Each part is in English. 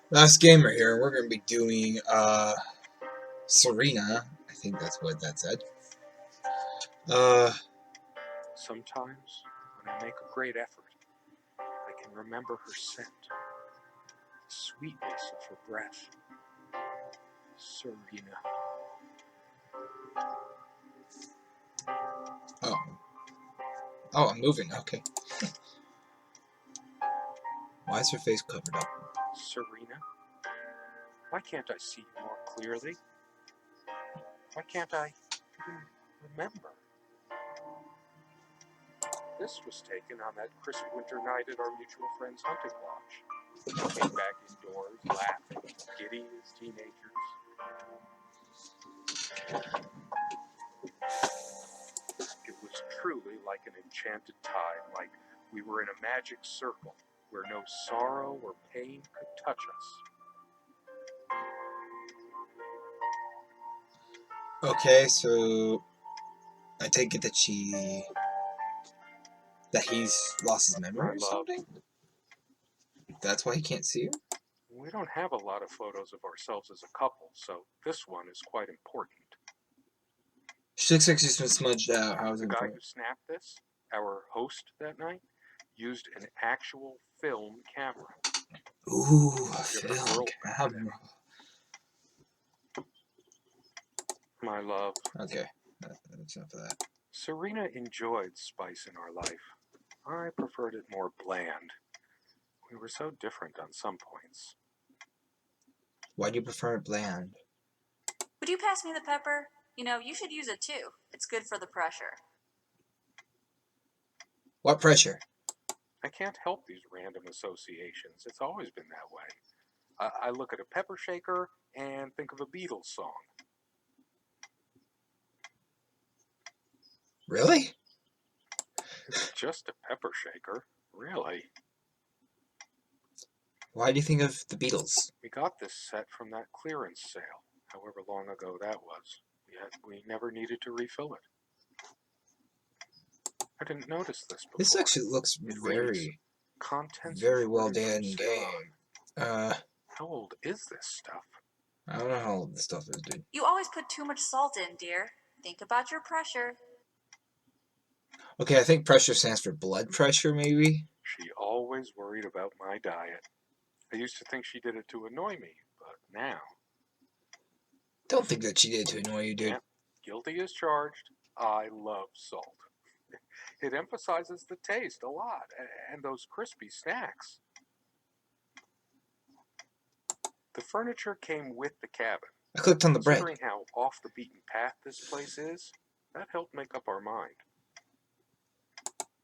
Last game right here. We're gonna be doing Serena. I think that's what that said. Uh Sometimes, when I make a great effort, I can remember her scent, the sweetness of her breath. Serena. oh. Oh, I'm moving, okay. Why is her face covered up? Serena? Why can't I see you more clearly? Why can't I even remember? This was taken on that crisp winter night at our mutual friend's hunting lodge. We came back indoors, laughing, giddy as teenagers. It was truly like an enchanted time, like we were in a magic circle where no sorrow or pain could touch us. Okay, so I take it that he's lost his memory My or love, something? That's why he can't see her? we don't have a lot of photos of ourselves as a couple, so this one is quite important. She looks like she's been smudged out. How's The it guy going? who snapped this, our host that night, used an actual film camera. Ooh, a Give it a film whirl back then. camera. My love, Okay, that's enough of that. Serena enjoyed spice in our life. I preferred it more bland. We were so different on some points. Why do you prefer it bland? Would you pass me the pepper? You know, you should use it too. It's good for the pressure. What pressure? I can't help these random associations. It's always been that way. I look at a pepper shaker and think of a Beatles song. Really? It's just a pepper shaker, really. Why do you think of the Beatles? We got this set from that clearance sale, however long ago that was, yet we never needed to refill it. I didn't notice this before. This actually looks It very, reads, Contents very of well fridge done still game. on. How old is this stuff? I don't know how old this stuff is, dude. You always put too much salt in, dear. Think about your pressure. Okay, I think pressure stands for blood pressure, maybe? She always worried about my diet. I used to think she did it to annoy me, but now... Don't think that she did it to annoy you, dude. Yeah, guilty as charged. I love salt. It emphasizes the taste a lot, and those crispy snacks. The furniture came with the cabin. I clicked on the bread. Considering how off the beaten path this place is, that helped make up our mind.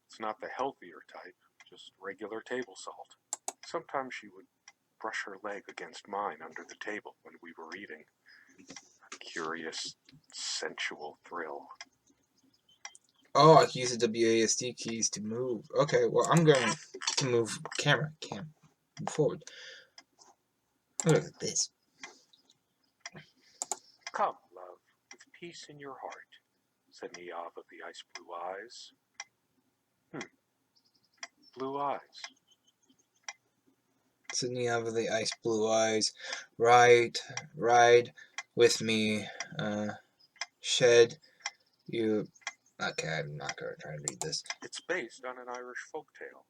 It's not the healthier type, just regular table salt. Sometimes she would brush her leg against mine under the table when we were eating. A curious, sensual thrill. Oh, I can use the WASD keys to move. Okay, well, I'm going to move move forward. Look at this. Come, love, with peace in your heart, said Niamh of the ice blue eyes. Blue eyes. Sydney out of the ice blue eyes. Ride with me. Shed you. Okay, I'm not gonna try to read this. It's based on an Irish folktale.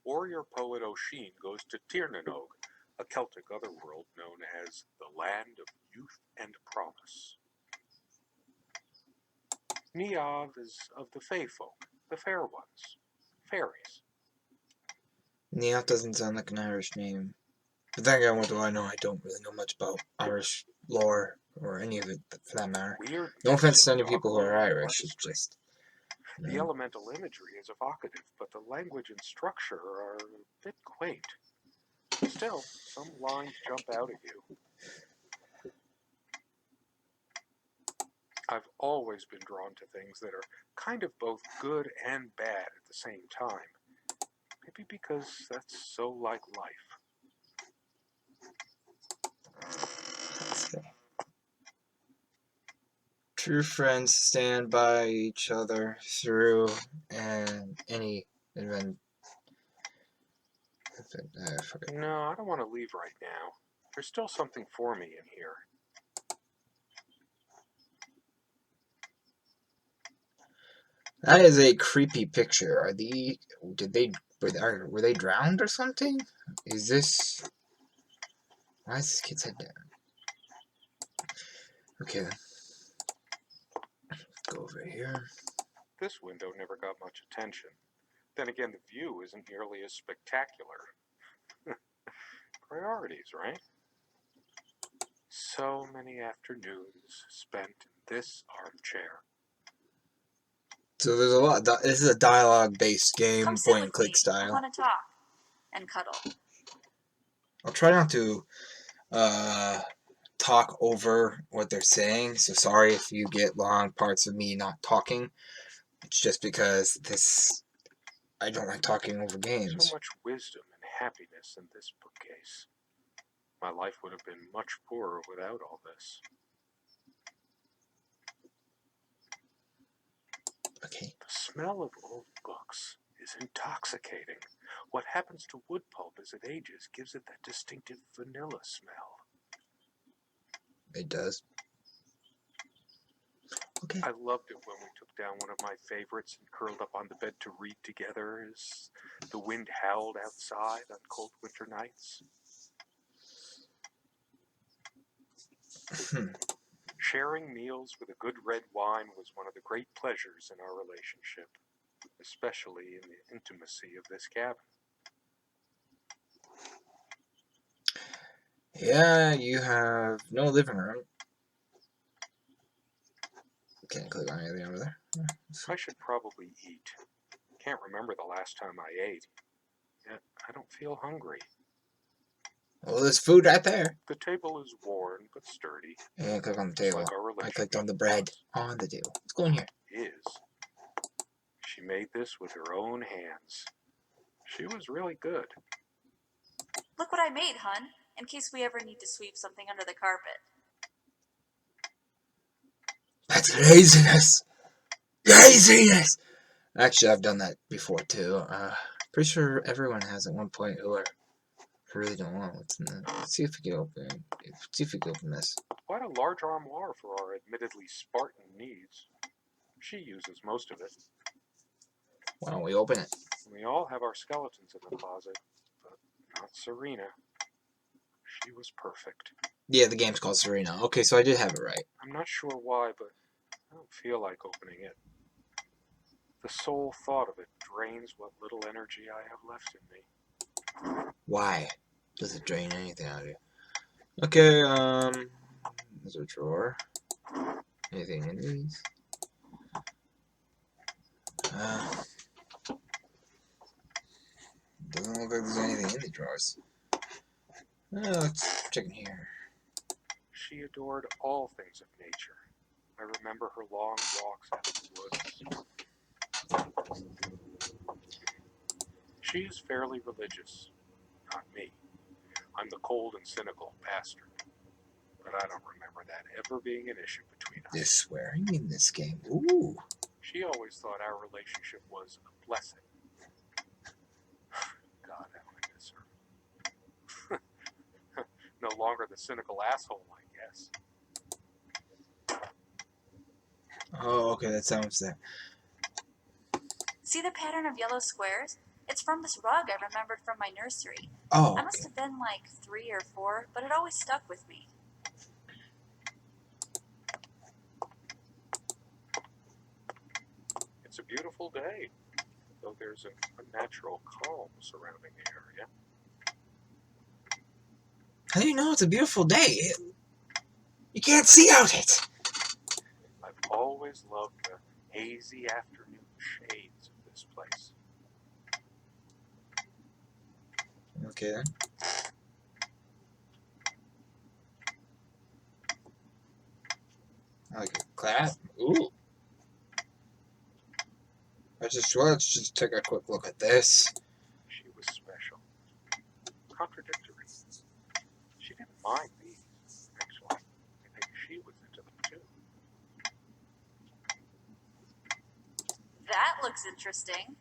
Warrior poet O'Sheen goes to Tirnanog, a Celtic otherworld known as the Land of Youth and Promise. Niamh is of the Fae folk, the fair ones, fairies. Neoth doesn't sound like an Irish name. But then again, what do I know? I don't really know much about Irish lore or any of it for that matter. Weird No offense to any talk people who are about Irish, it's artistry. just. The elemental imagery is evocative, but the language and structure are a bit quaint. Still, some lines jump out at you. I've always been drawn to things that are kind of both good and bad at the same time. Maybe because that's so like life. True friends stand by each other through any event. No, I don't want to leave right now. There's still something for me in here. That is a creepy picture. Were they drowned or something? Is this... Why is this kid's head down? Okay, then. Go over here. This window never got much attention. Then again, the view isn't nearly as spectacular. Priorities, right? So many afternoons spent in this armchair. So there's a lot. This is a dialogue-based game, Come sit point and with me. click I style. want to talk and cuddle. I'll try not to talk over what they're saying. So sorry if you get long parts of me not talking. It's just because I don't like talking over games. So much wisdom and happiness in this bookcase. My life would have been much poorer without all this. Okay. The smell of old books is intoxicating. What happens to wood pulp as it ages gives it that distinctive vanilla smell. It does. Okay. I loved it when we took down one of my favorites and curled up on the bed to read together as the wind howled outside on cold winter nights. Sharing meals with a good red wine was one of the great pleasures in our relationship, especially in the intimacy of this cabin. Yeah, you have no living room. Can't click on anything over there. I should probably eat. Can't remember the last time I ate. Yet I don't feel hungry. Well, there's food right there. The table is worn but sturdy. Yeah, click on the Just table. like our I relationship clicked on the bread on the table. Let's go in here. is. She made this with her own hands. She was really good. Look what I made, hun, in case we ever need to sweep something under the carpet. That's laziness. Laziness. Actually, I've done that before too. Pretty sure everyone has at one point who are really don't want what's in there. Let's see if we can open. Let's see if we can open this. Quite a large armoire for our admittedly Spartan needs. She uses most of it. Why don't we open it? We all have our skeletons in the closet, but not Serena. She was perfect. Yeah, the game's called Serena. Okay, so I did have it right. I'm not sure why, but I don't feel like opening it. The sole thought of it drains what little energy I have left in me. Why does it drain anything out of you? Okay, there's a drawer. Anything in these? Doesn't look like there's anything in the drawers. Let's check in here. She adored all things of nature. I remember her long walks out of the woods. She is fairly religious. Not me. I'm the cold and cynical pastor. But I don't remember that ever being an issue between us. There's swearing in this game. Ooh. She always thought our relationship was a blessing. God, how I miss her. No longer the cynical asshole, I guess. Oh, okay, that sounds there. See the pattern of yellow squares? It's from this rug I remembered from my nursery. Oh, okay. I must have been like 3 or 4, but it always stuck with me. It's a beautiful day, though there's an unnatural calm surrounding the area. How do you know it's a beautiful day? You can't see out it. I've always loved the hazy afternoon shades of this place. Okay then. I like a clap. Ooh. Let's just take a quick look at this. She was special. Contradictory. She didn't mind these. Actually, I think she was into them too. That looks interesting.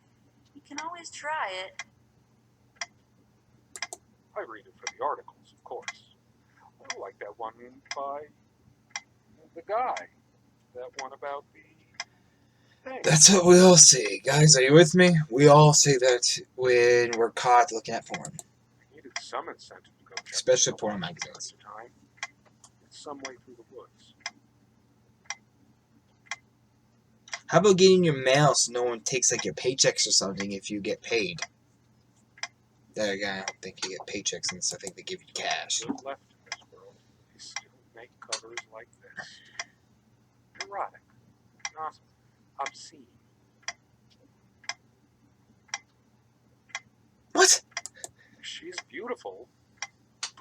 You can always try it. I read it for the articles, of course. one by the guy. That one about the thing. That's what we all say. Guys, are you with me? We all say that when we're caught looking at porn. I needed some incentive to go check Especially the porn mailbox magazines. from time to time. It's some way through the woods. How about getting your mail so no one takes like your paychecks or something if you get paid? There again, I don't think you get paychecks and stuff. I think they give you cash. Good left in this world. They still make covers like this. Erotic. Not obscene. What? She's beautiful,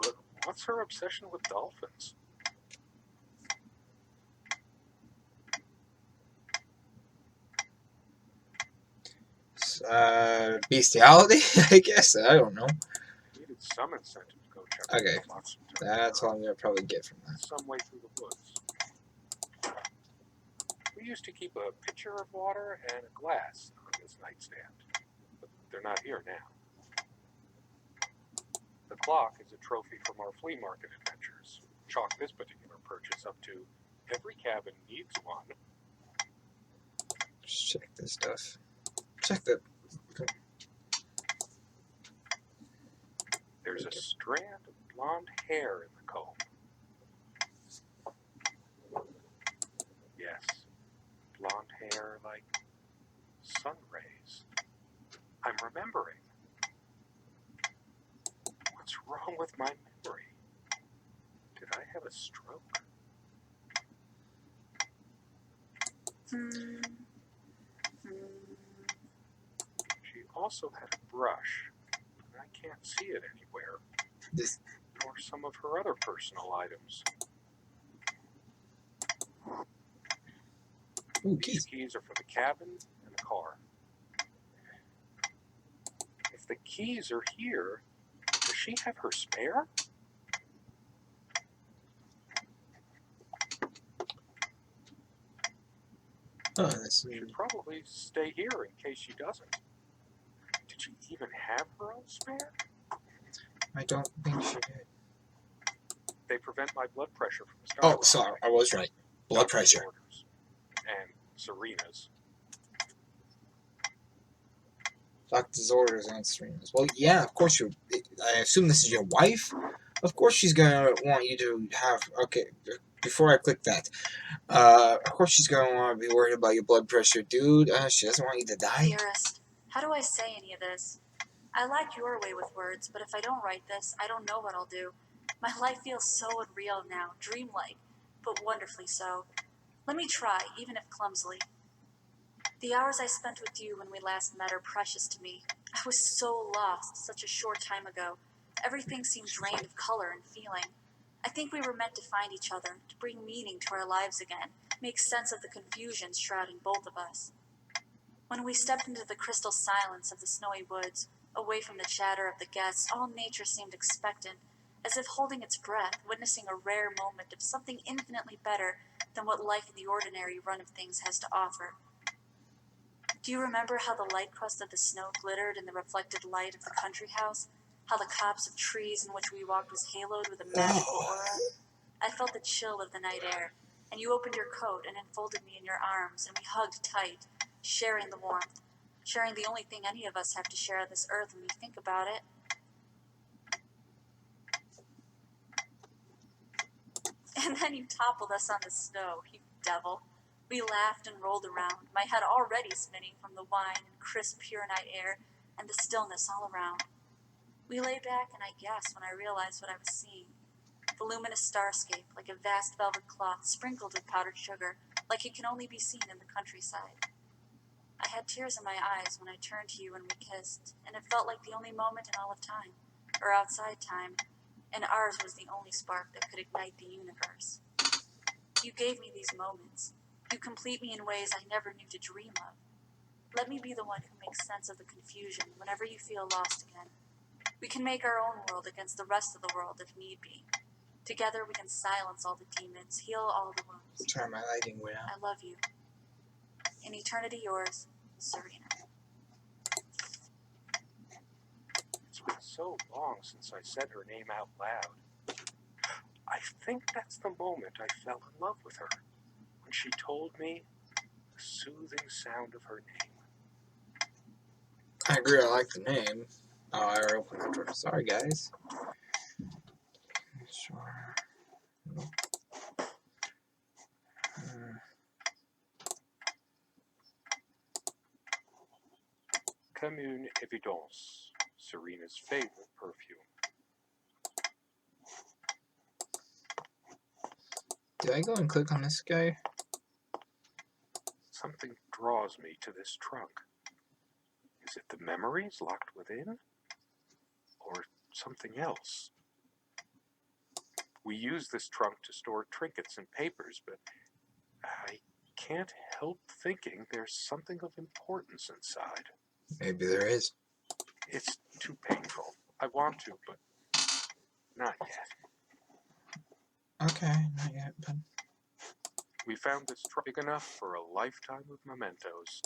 but what's her obsession with dolphins? Bestiality? I guess. I don't know. I needed some incentive to go check the Okay. mailbox from time to That's time. all I'm gonna probably get from that. Some way through the woods. We used to keep a pitcher of water and a glass on this nightstand, but they're not here now. The clock is a trophy from our flea market adventures. Chalk this particular purchase up to every cabin needs one. Just check this stuff. Check the. There's a strand of blonde hair in the comb. Yes, blonde hair like sun rays. I'm remembering. What's wrong with my memory? Did I have a stroke? She also had a brush, but I can't see it anywhere. This. Nor some of her other personal items. Ooh, These keys. keys are for the cabin and the car. If the keys are here, does she have her spare? Oh, this. She should probably stay here in case she doesn't. Did she even have her own spare? I don't think she did. They prevent my blood pressure from Oh, skyrocketing. sorry. I was right. Blood Doctor's pressure. orders. And Serena's. Doctor's orders and streams. Well, yeah, of course you. I assume this is your wife. Of course she's gonna want you to have. Okay, before I click that, of course she's gonna want to be worried about your blood pressure, dude. She doesn't want you to die. Dearest, how do I say any of this? I like your way with words, but if I don't write this, I don't know what I'll do. My life feels so unreal now, dreamlike, but wonderfully so. Let me try, even if clumsily. The hours I spent with you when we last met are precious to me. I was so lost such a short time ago. Everything seemed drained of color and feeling. I think we were meant to find each other, to bring meaning to our lives again, make sense of the confusion shrouding both of us. When we stepped into the crystal silence of the snowy woods, away from the chatter of the guests, all nature seemed expectant, as if holding its breath, witnessing a rare moment of something infinitely better than what life in the ordinary run of things has to offer. Do you remember how the light crust of the snow glittered in the reflected light of the country house? How the copse of trees in which we walked was haloed with a magical aura? I felt the chill of the night air, and you opened your coat and enfolded me in your arms, and we hugged tight, sharing the warmth, sharing the only thing any of us have to share on this earth when we think about it. And then you toppled us on the snow, you devil. We laughed and rolled around, my head already spinning from the wine and crisp, pure night air, and the stillness all around. We lay back, and I gasped when I realized what I was seeing. The luminous starscape, like a vast velvet cloth sprinkled with powdered sugar, like it can only be seen in the countryside. I had tears in my eyes when I turned to you and we kissed, and it felt like the only moment in all of time, or outside time, and ours was the only spark that could ignite the universe. You gave me these moments. You complete me in ways I never knew to dream of. Let me be the one who makes sense of the confusion whenever you feel lost again. We can make our own world against the rest of the world if need be. Together we can silence all the demons, heal all the wounds. Sorry, my lighting went out. I love you. In eternity yours, Serena. It's been so long since I said her name out loud. I think that's the moment I fell in love with her, when she told me the soothing sound of her name. I agree, I like the name. Oh, I already opened that door. Sorry, guys. Sure. Nope. Comme une évidence, Serena's favorite perfume. Did I go and click on this guy? Something draws me to this trunk. Is it the memories locked within? Or something else? We use this trunk to store trinkets and papers, but I can't help thinking there's something of importance inside. Maybe there is. It's too painful. I want to, but not yet. Okay, not yet, but... We found this trunk big enough for a lifetime of mementos.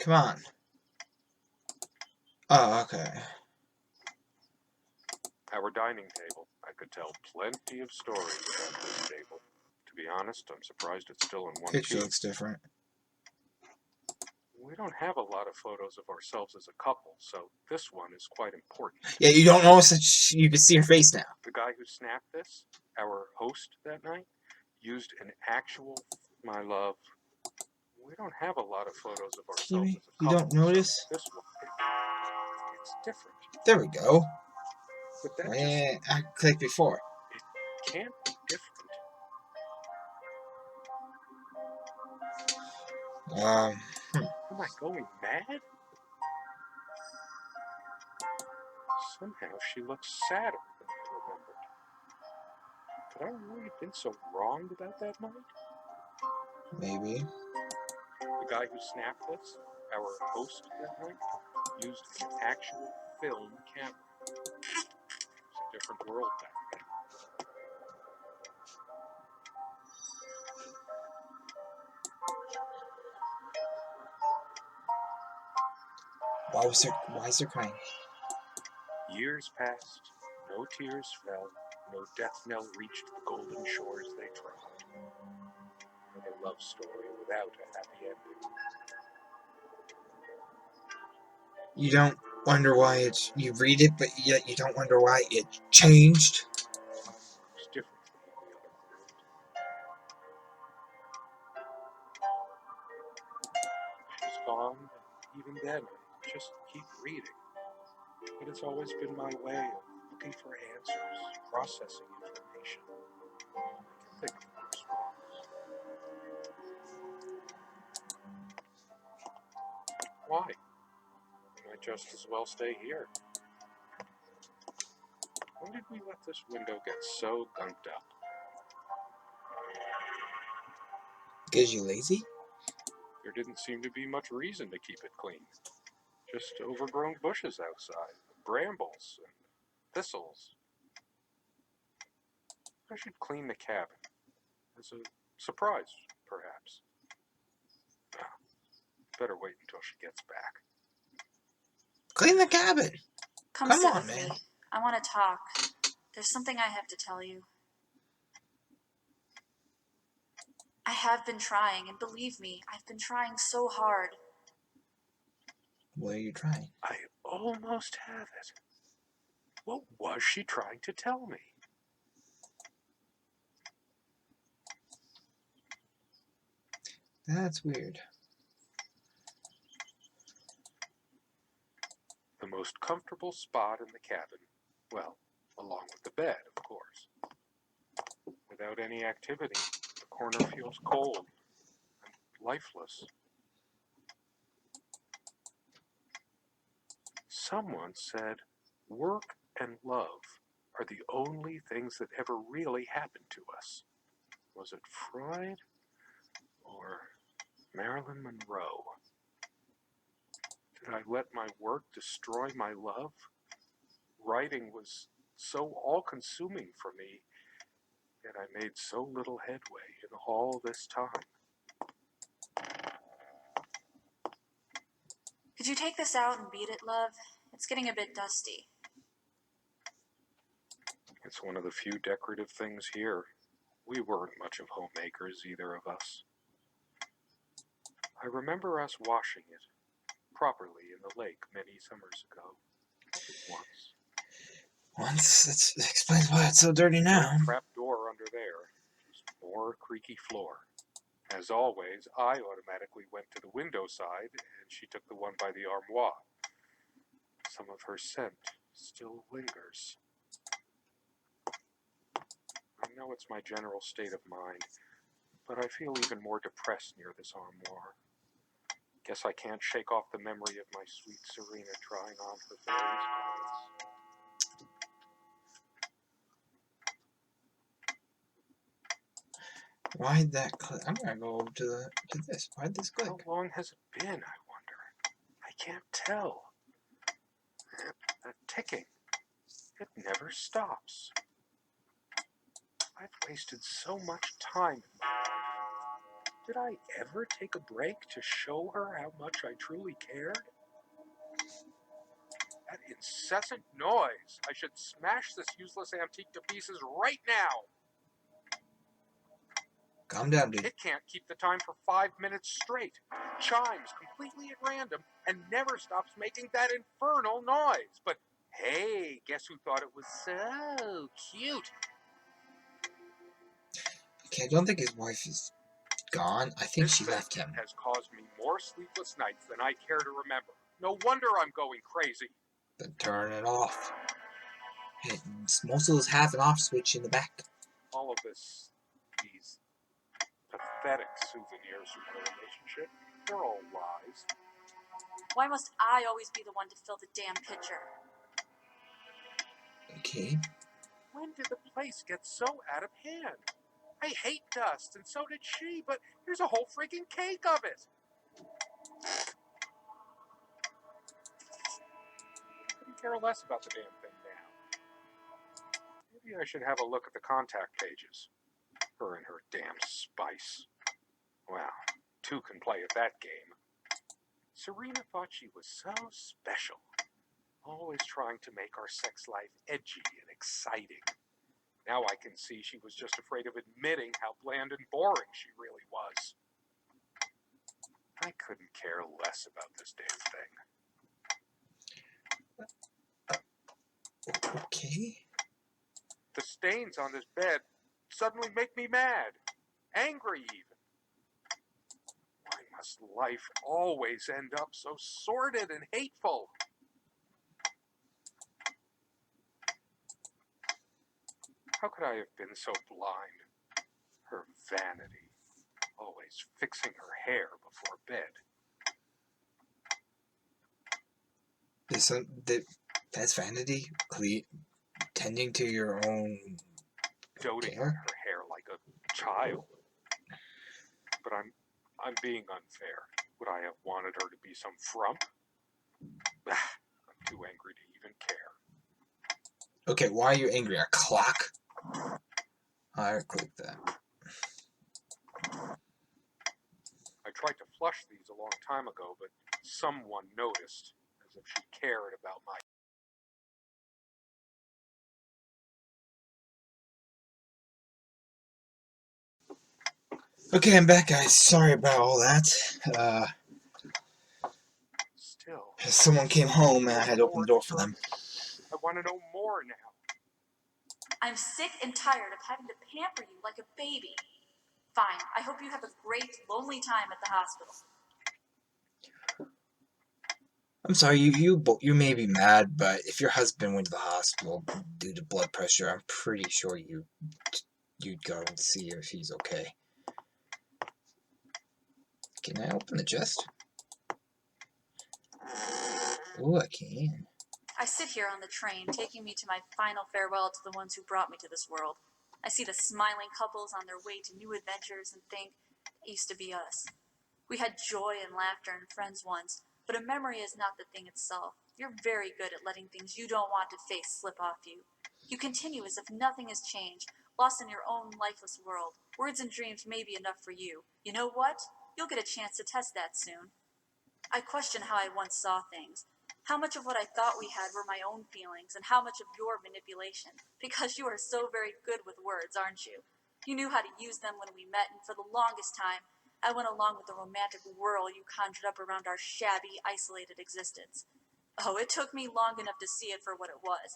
Come on. Oh, okay. Our dining table. I could tell plenty of stories about this table. To be honest, I'm surprised it's still in one Picture piece. looks different. We don't have a lot of photos of ourselves as a couple, so this one is quite important. Yeah, you don't notice that you can see her face now. The guy who snapped this, our host that night, used an actual, my love. We don't have a lot of photos of ourselves as a You couple. don't notice? So this one, it's different. There we go. But that Yeah, I clicked before. it can't be different. Um, Am I going mad? Somehow she looks sadder than I remembered. Could I really have been so wrong about that night? maybe. The guy who snapped this, our host that night, used an actual film camera. It's a different world back then. Why is there crying? Years passed, no tears fell, no death knell reached the golden shores they trod. Another love story without a happy ending. You don't wonder why you read it, but yet you don't wonder why it changed. Works differently in the other world. She's gone, and even then I just keep reading. But it's always been my way of looking for answers, processing information. I can think of worse ones. Why? I might just as well stay here. When did we let this window get so gunked up? Because you lazy? There didn't seem to be much reason to keep it clean. Just overgrown bushes outside, brambles and thistles. I should clean the cabin. As a surprise, perhaps. Better wait until she gets back. Clean the cabin. Come Come sit on, with man. me. I want to talk. There's something I have to tell you. I have been trying, and believe me, I've been trying so hard. What are you trying? I almost have it. What was she trying to tell me? That's weird. The most comfortable spot in the cabin. Well, along with the bed, of course. Without any activity, the corner feels cold and lifeless. Someone said, work and love are the only things that ever really happen to us. Was it Freud or Marilyn Monroe? Did I let my work destroy my love? Writing was so all-consuming for me, yet I made so little headway in all this time. Could you take this out and beat it, love? It's getting a bit dusty. It's one of the few decorative things here. We weren't much of homemakers, either of us. I remember us washing it properly in the lake many summers ago. Once. That explains why it's so dirty now. Trap door under there. Just more creaky floor. As always, I automatically went to the window side, and she took the one by the armoire. Some of her scent still lingers. I know it's my general state of mind, but I feel even more depressed near this armoire. Guess I can't shake off the memory of my sweet Serena trying on her various clothes. Why'd that click? I'm gonna go over to this. Why'd this click? How long has it been, I wonder? I can't tell. That ticking. It never stops. I've wasted so much time in my life. Did I ever take a break to show her how much I truly cared? That incessant noise! I should smash this useless antique to pieces right now! Calm down, dude. It can't keep the time for 5 minutes straight. Chimes completely at random and never stops making that infernal noise. But hey, guess who thought it was so cute? Okay, I don't think his wife is gone. I think This she left him. has caused me more sleepless nights than I care to remember. No wonder I'm going crazy. Then turn it off. Hey, most of those have an off switch in the back. All of this, these pathetic souvenirs from our relationship, they're all lies. Why must I always be the one to fill the damn pitcher? Okay. When did the place get so out of hand? I hate dust, and so did she, but here's a whole freaking cake of it. Couldn't care less about the damn thing now. Maybe I should have a look at the contact pages. Her and her damn spice. Well, two can play at that game. Serena thought she was so special, always trying to make our sex life edgy and exciting. Now I can see she was just afraid of admitting how bland and boring she really was. I couldn't care less about this damn thing. Okay. The stains on this bed suddenly make me mad. Angry even. Why must life always end up so sordid and hateful? How could I have been so blind? Her vanity. Always fixing her hair before bed. That's vanity. Tending to your own Doting on her hair like a child. But I'm being unfair. Would I have wanted her to be some frump? I'm too angry to even care. Okay, why are you angry? A clock? I clicked that. I tried to flush these a long time ago, but someone noticed, as if she cared about my... Okay, I'm back, guys. Sorry about all that. Still, Someone came home and I had to open the door for them. I want to know more now. I'm sick and tired of having to pamper you like a baby. Fine, I hope you have a great, lonely time at the hospital. I'm sorry, you may be mad, but if your husband went to the hospital due to blood pressure, I'm pretty sure you'd go and see if he's okay. Can I open the chest? Oh, I can. I sit here on the train, taking me to my final farewell to the ones who brought me to this world. I see the smiling couples on their way to new adventures and think, it used to be us. We had joy and laughter and friends once, but a memory is not the thing itself. You're very good at letting things you don't want to face slip off you. You continue as if nothing has changed, lost in your own lifeless world. Words and dreams may be enough for you. You know what? You'll get a chance to test that soon. I question how I once saw things. How much of what I thought we had were my own feelings, and how much of your manipulation? Because you are so very good with words, aren't you? You knew how to use them when we met, and for the longest time, I went along with the romantic whirl you conjured up around our shabby, isolated existence. Oh, it took me long enough to see it for what it was.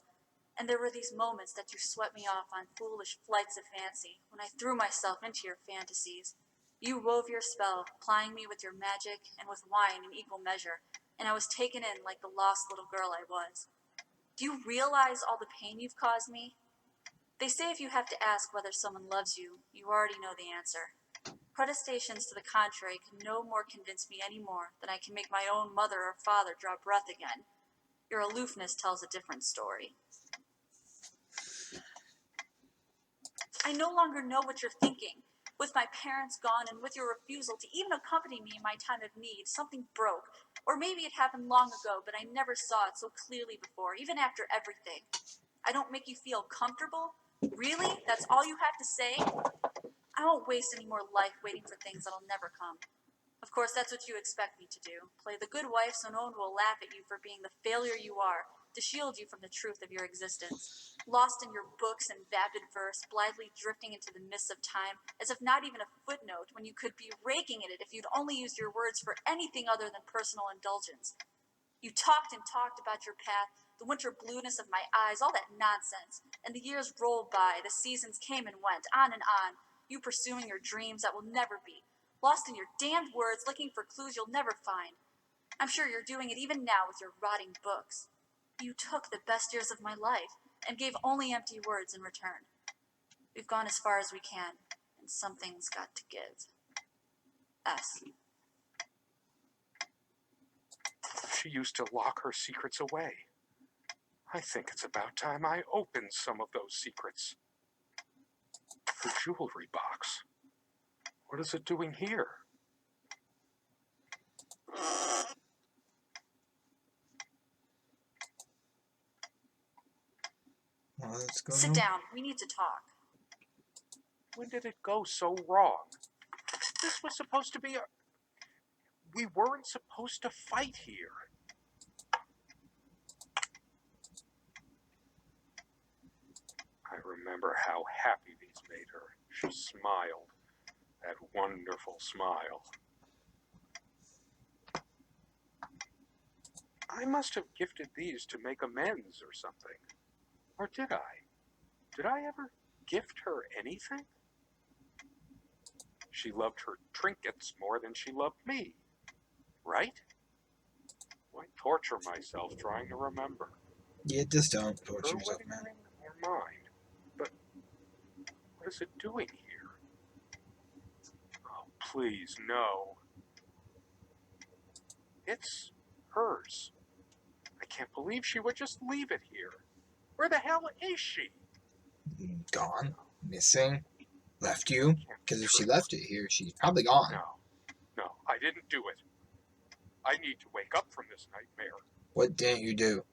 And there were these moments that you swept me off on foolish flights of fancy, when I threw myself into your fantasies. You wove your spell, plying me with your magic and with wine in equal measure, and I was taken in like the lost little girl I was. Do you realize all the pain you've caused me? They say if you have to ask whether someone loves you, you already know the answer. Protestations to the contrary can no more convince me any more than I can make my own mother or father draw breath again. Your aloofness tells a different story. I no longer know what you're thinking. With my parents gone and with your refusal to even accompany me in my time of need, something broke. Or maybe it happened long ago, but I never saw it so clearly before, even after everything. I don't make you feel comfortable? Really? That's all you have to say? I won't waste any more life waiting for things that'll never come. Of course, that's what you expect me to do. Play the good wife so no one will laugh at you for being the failure you are, to shield you from the truth of your existence. Lost in your books and vapid verse, blithely drifting into the mists of time, as if not even a footnote when you could be raking at it if you'd only used your words for anything other than personal indulgence. You talked and talked about your path, the winter blueness of my eyes, all that nonsense. And the years rolled by, the seasons came and went, on and on, you pursuing your dreams that will never be, lost in your damned words, looking for clues you'll never find. I'm sure you're doing it even now with your rotting books. You took the best years of my life and gave only empty words in return. We've gone as far as we can, and something's got to give. S. She used to lock her secrets away. I think it's about time I opened some of those secrets. Her jewelry box. What is it doing here? What's going Sit on? down. We need to talk. When did it go so wrong? This was supposed to be a... We weren't supposed to fight here. I remember how happy these made her. She smiled. That wonderful smile. I must have gifted these to make amends or something. Or did I? Did I ever gift her anything? She loved her trinkets more than she loved me. Right? Why torture myself trying to remember? Yeah, just don't Her torture yourself, wedding man. ring or mine? But what is it doing here? Oh, please, no. It's hers. I can't believe she would just leave it here. Where the hell is she? Gone, missing, left you. Can't be Because if she true. left it here, she's probably gone. No, I didn't do it. I need to wake up from this nightmare. What didn't you do?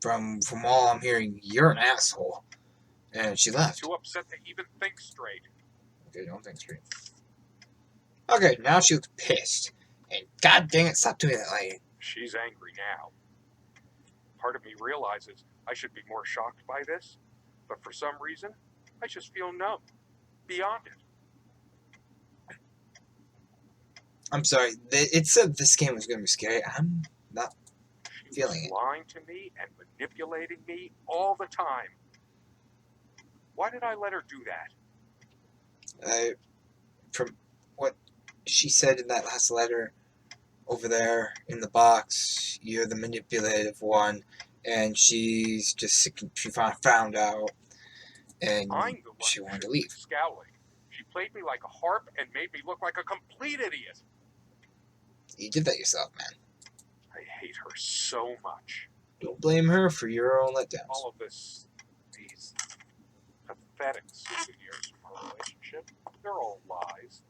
From all I'm hearing, you're an asshole. And she left. Too upset to even think straight. Okay, don't think straight. Okay, now she looks pissed. And god dang it, stop doing that, lady. She's angry now. Part of me realizes I should be more shocked by this, but for some reason, I just feel numb. Beyond it. I'm sorry, it said this game was going to be scary. I'm not She feeling was it. lying to me and manipulating me all the time. Why did I let her do that? From what she said in that last letter over there in the box, you're the manipulative one, and she's just she found out, and I'm the one she who wanted to should leave. be scowling. She played me like a harp and made me look like a complete idiot. You did that yourself, man. I hate her so much. Don't blame her for your own letdowns. All of these pathetic souvenirs from our relationship, they're all lies.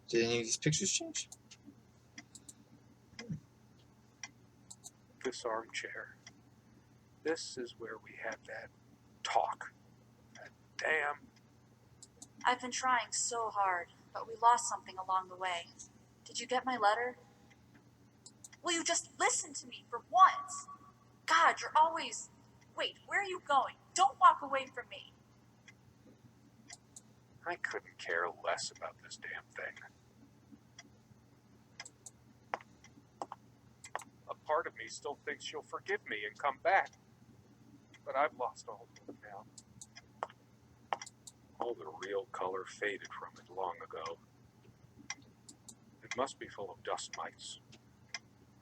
Did any of these pictures change? This armchair. This is where we had that talk. Damn. I've been trying so hard, but we lost something along the way. Did you get my letter? Will you just listen to me for once? God, you're always... Wait, where are you going? Don't walk away from me. I couldn't care less about this damn thing. A part of me still thinks she'll forgive me and come back. But I've lost all hope now. All the real color faded from it long ago. It must be full of dust mites.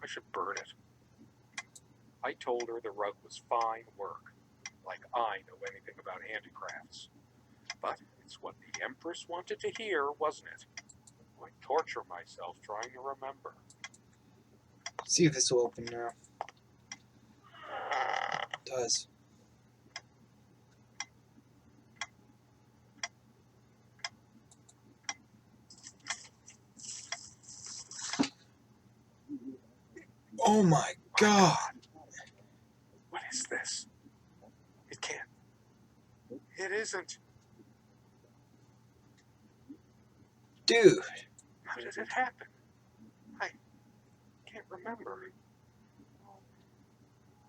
I should burn it. I told her the rug was fine work, like I know anything about handicrafts. But it's what the Empress wanted to hear, wasn't it? I torture myself trying to remember. See if this will open now. It does. Oh my god! What is this? It can't. It isn't. Dude! How did it happen? I can't remember.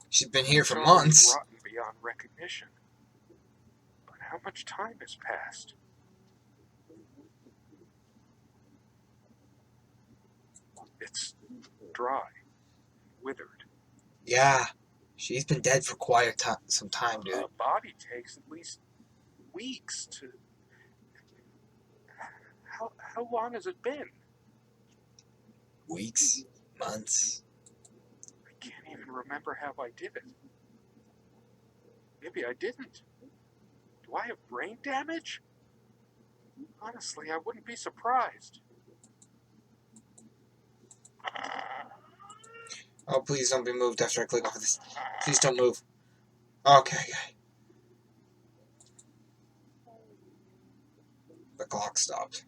She's been here for It's already months. rotten beyond recognition. But how much time has passed? It's dry, withered. Yeah. She's been dead for quite some time, dude. A body takes at least weeks to... How long has it been? Weeks? Months? I can't even remember how I did it. Maybe I didn't. Do I have brain damage? Honestly, I wouldn't be surprised. Oh, please don't be moved after I click off of this. Please don't move. Okay. The clock stopped.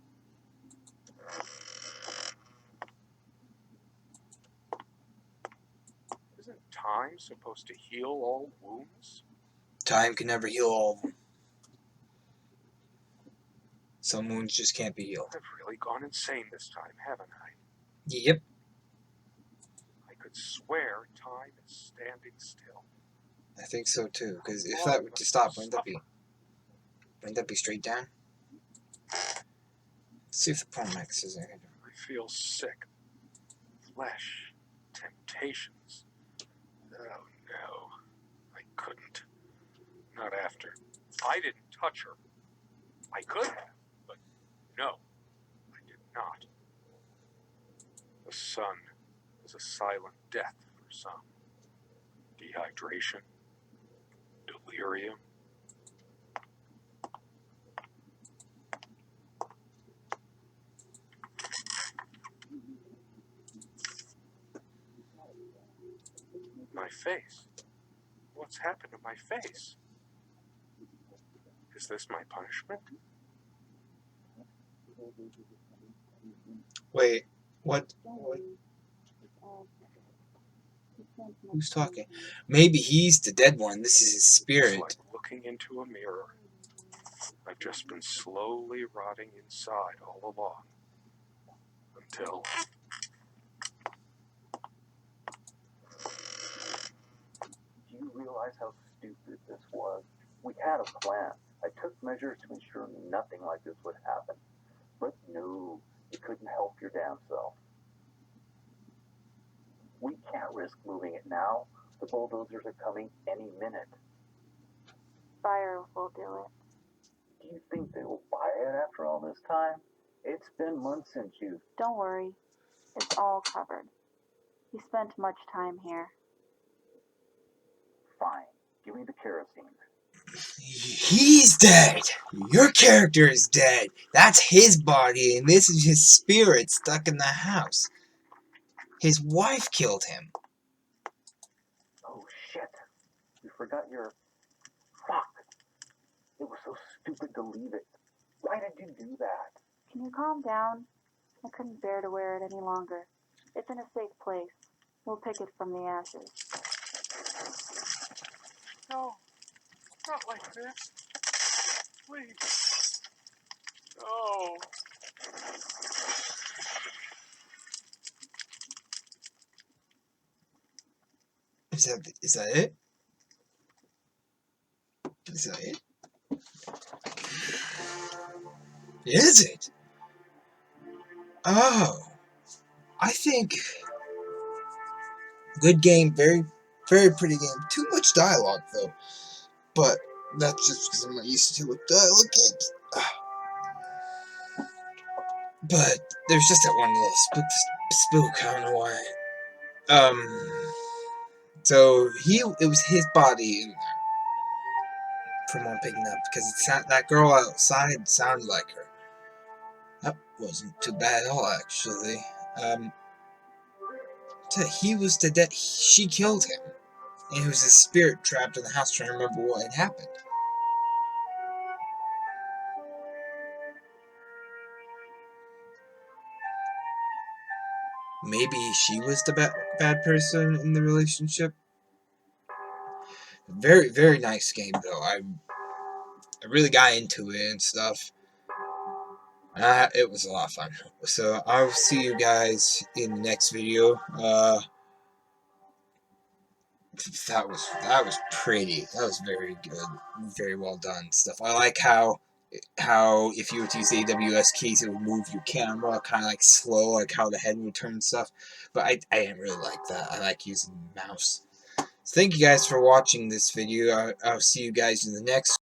Isn't time supposed to heal all wounds? Time can never heal all of them. Some wounds just can't be healed. I've really gone insane this time, haven't I? Yep. I could swear time is standing still. I think so too, because if that were to stop, wouldn't that be straight down? Let's see if the Promax is there. I feel sick. Flesh. Temptations. Oh no. I couldn't. Not after. I didn't touch her. I could have, but no. I did not. The sun is a silent death for some. Dehydration. Delirium. My face. What's happened to my face? Is this my punishment? Wait, what? Who's talking? Maybe he's the dead one. This is his It's spirit. like looking into a mirror. I've just been slowly rotting inside all along. Until... Do you realize how stupid this was? We had a plan. I took measures to ensure nothing like this would happen. But no, you couldn't help your damn self. We can't risk moving it now. The bulldozers are coming any minute. Fire will do it. Do you think they will buy it after all this time? It's been months since you... Don't worry. It's all covered. He spent much time here. Fine. Give me the kerosene. He's dead. Your character is dead. That's his body, and this is his spirit stuck in the house. His wife killed him. Oh, shit. You forgot your... Fuck. It was so stupid to leave it. Why did you do that? Can you calm down? I couldn't bear to wear it any longer. It's in a safe place. We'll pick it from the ashes. No, not like this. Please. No. Is that it? Is that it? Is it? Oh, I think good game, very, very pretty game. Too much dialogue though, but that's just because I'm not used to it with dialogue games. But there's just that one little spook. I don't know why. So it was his body in there, from what I'm picking up, because that girl outside sounded like her. That wasn't too bad at all, actually. So he was the dead. She killed him, and it was his spirit trapped in the house trying to remember what had happened. Maybe she was the bad person in the relationship. Very, very nice game though. I really got into it and stuff. It was a lot of fun. So I'll see you guys in the next video. That was pretty. That was very good. Very well done stuff. I like how if you were to use the AWS keys, it would move your camera kind of like slow, like how the head would turn and stuff. But I didn't really like that. I like using the mouse. So thank you guys for watching this video. I'll see you guys in the next